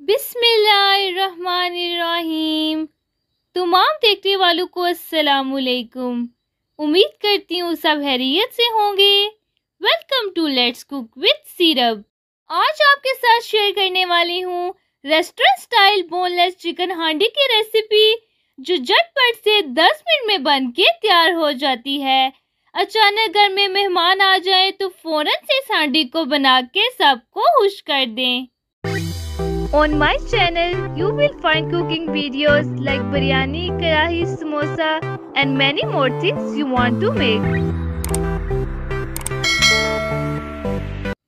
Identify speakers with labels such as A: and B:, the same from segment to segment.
A: बिस्मिल्लाहिर्रहमानिर्रहीम। तमाम देखने वालों को अस्सलामुअलैकुम। उम्मीद करती हूँ सब खैरियत से होंगे। Welcome to let's cook with Seerab. आज आपके साथ शेयर करने वाली हूँ रेस्टोरेंट स्टाइल बोनलेस चिकन हांडी की रेसिपी, जो झटपट से 10 मिनट में बन के तैयार हो जाती है। अचानक घर में मेहमान आ जाए तो फौरन से इस हांडी को बना के सबको खुश कर दें। On my channel, you will find cooking videos like biryani, karahi, samosa and many more things you want to make.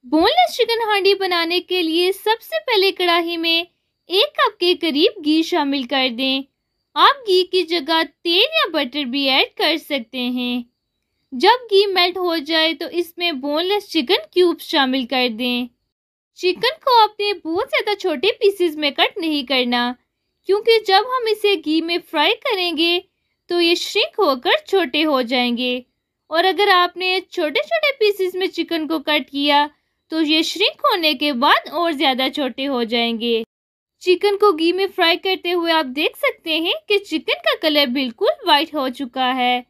A: Boneless chicken हांडी बनाने के लिए सबसे पहले कढ़ाई में 1 कप के करीब घी शामिल कर दें। आप घी की जगह तेल या बटर भी ऐड कर सकते हैं। जब घी मेल्ट हो जाए तो इसमें बोनलेस चिकन क्यूब्स शामिल कर दें। चिकन को आपने बहुत ज़्यादा छोटे पीसेस में कट नहीं करना, क्योंकि जब हम इसे घी में फ्राई करेंगे तो ये श्रिंक होकर छोटे हो जाएंगे, और अगर आपने छोटे छोटे पीसेस में चिकन को कट किया तो ये श्रिंक होने के बाद और ज़्यादा छोटे हो जाएंगे। चिकन को घी में फ्राई करते हुए आप देख सकते हैं कि चिकन का कलर बिल्कुल वाइट हो चुका है।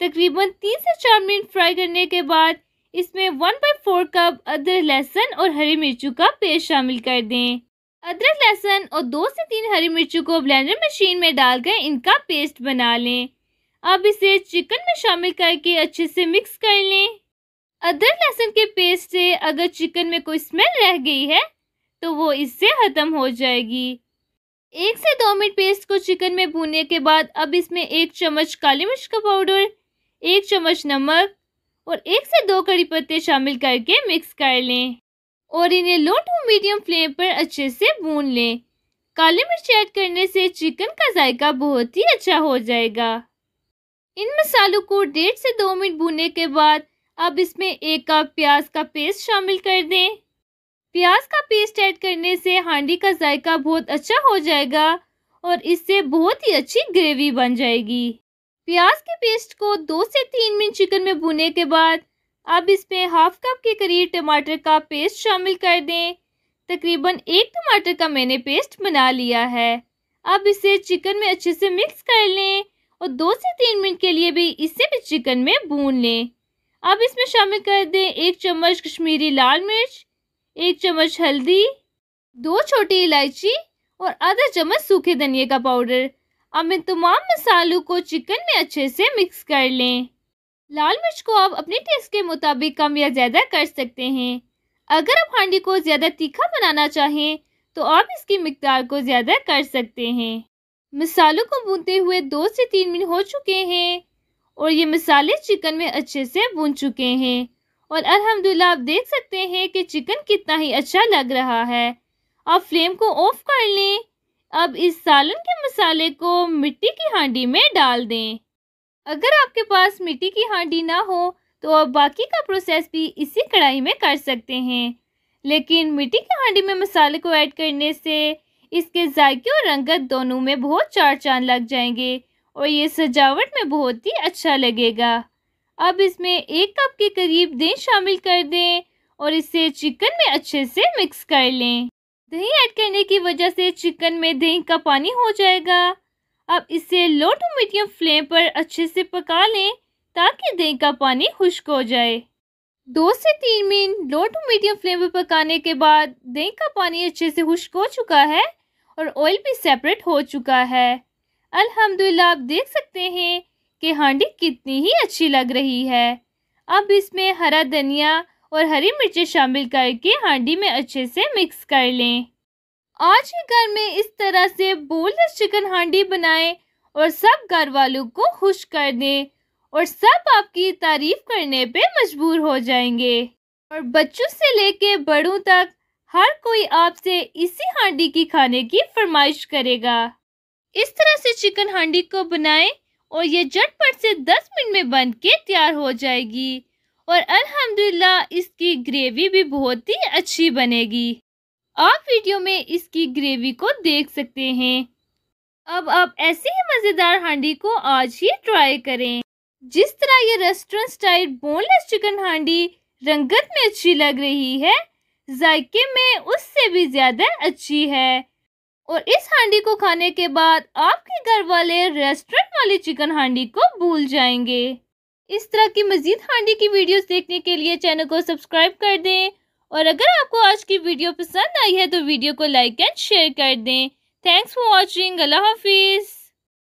A: तकरीबन 3 से 4 मिनट फ्राई करने के बाद इसमें 1/4 कप अदरक, लहसुन और हरी मिर्चों का पेस्ट शामिल कर दें। अदरक, लहसुन और 2 से 3 हरी मिर्चों को ब्लेंडर मशीन में डालकर इनका पेस्ट बना लें। अब इसे चिकन में शामिल करके अच्छे से मिक्स कर लें। अदरक लहसुन के पेस्ट से अगर चिकन में कोई स्मेल रह गई है तो वो इससे खत्म हो जाएगी। 1 से 2 मिनट पेस्ट को चिकन में भूनने के बाद अब इसमें 1 चम्मच काली मिर्च का पाउडर, 1 चम्मच नमक और 1 से 2 कड़ी पत्ते शामिल करके मिक्स कर लें और इन्हें लो टू मीडियम फ्लेम पर अच्छे से भून लें। काली मिर्च ऐड करने से चिकन का जायका बहुत ही अच्छा हो जाएगा। इन मसालों को 1.5 से 2 मिनट भूनने के बाद अब इसमें 1 कप प्याज का पेस्ट शामिल कर दें। प्याज का पेस्ट ऐड करने से हांडी का जायका बहुत अच्छा हो जाएगा और इससे बहुत ही अच्छी ग्रेवी बन जाएगी। प्याज के पेस्ट को 2 से 3 मिनट चिकन में भुने के बाद अब इसमें 1/2 कप के करीब टमाटर का पेस्ट शामिल कर दें। तकरीबन 1 टमाटर का मैंने पेस्ट बना लिया है। अब इसे चिकन में अच्छे से मिक्स कर लें और 2 से 3 मिनट के लिए भी इसे भी चिकन में भून लें। अब इसमें शामिल कर दें 1 चम्मच कश्मीरी लाल मिर्च, 1 चम्मच हल्दी, 2 छोटी इलायची और आधा चम्मच सूखे धनिया का पाउडर। अब इन तमाम मसालों को चिकन में अच्छे से मिक्स कर लें। लाल मिर्च को आप अपने टेस्ट के मुताबिक कम या ज़्यादा कर सकते हैं। अगर आप हांडी को ज़्यादा तीखा बनाना चाहें तो आप इसकी मिकदार को ज़्यादा कर सकते हैं। मसालों को भूनते हुए 2 से 3 मिनट हो चुके हैं और ये मसाले चिकन में अच्छे से भून चुके हैं और अल्हम्दुलिल्लाह आप देख सकते हैं कि चिकन कितना ही अच्छा लग रहा है। आप फ्लेम को ऑफ कर लें। अब इस सालन के मसाले को मिट्टी की हांडी में डाल दें। अगर आपके पास मिट्टी की हांडी ना हो तो आप बाकी का प्रोसेस भी इसी कढ़ाई में कर सकते हैं, लेकिन मिट्टी की हांडी में मसाले को ऐड करने से इसके जायके और रंगत दोनों में बहुत चार चांद लग जाएंगे और ये सजावट में बहुत ही अच्छा लगेगा। अब इसमें 1 कप के करीब दही शामिल कर दें और इसे चिकन में अच्छे से मिक्स कर लें। दही ऐड करने की वजह से चिकन में दही का पानी हो जाएगा। अब इसे लो टू मीडियम फ्लेम पर अच्छे से पका लें ताकि दही का पानी खुश्क हो जाए। 2 से 3 minute low to medium flame पर पकाने के बाद दही का पानी अच्छे से खुश्क हो चुका है और ऑयल भी सेपरेट हो चुका है। अल्हम्दुलिल्लाह आप देख सकते हैं कि हांडी कितनी ही अच्छी लग रही है। अब इसमें हरा धनिया और हरी मिर्चें शामिल करके हांडी में अच्छे से मिक्स कर लें। आज ही घर में इस तरह से बोनलेस चिकन हांडी बनाएं और सब घर वालों को खुश कर दें और सब आपकी तारीफ करने पे मजबूर हो जाएंगे और बच्चों से लेके बड़ों तक हर कोई आपसे इसी हांडी की खाने की फरमाइश करेगा। इस तरह से चिकन हांडी को बनाएं और ये झटपट से 10 मिनट में बन के तैयार हो जाएगी और अल्हम्दुलिल्लाह इसकी ग्रेवी भी बहुत ही अच्छी बनेगी। आप वीडियो में इसकी ग्रेवी को देख सकते हैं। अब आप ऐसी ही मज़ेदार हांडी को आज ही ट्राई करें। जिस तरह ये रेस्टोरेंट स्टाइल बोनलेस चिकन हांडी रंगत में अच्छी लग रही है, जायके में उससे भी ज़्यादा अच्छी है। और इस हांडी को खाने के बाद आपके घर वाले रेस्टोरेंट वाली चिकन हांडी को भूल जाएंगे। इस तरह की मजीद हांडी की वीडियोस देखने के लिए चैनल को सब्सक्राइब कर दें और अगर आपको आज की वीडियो पसंद आई है तो वीडियो को लाइक एंड शेयर कर दें। Thanks for watching. अल्लाह हाफिज़।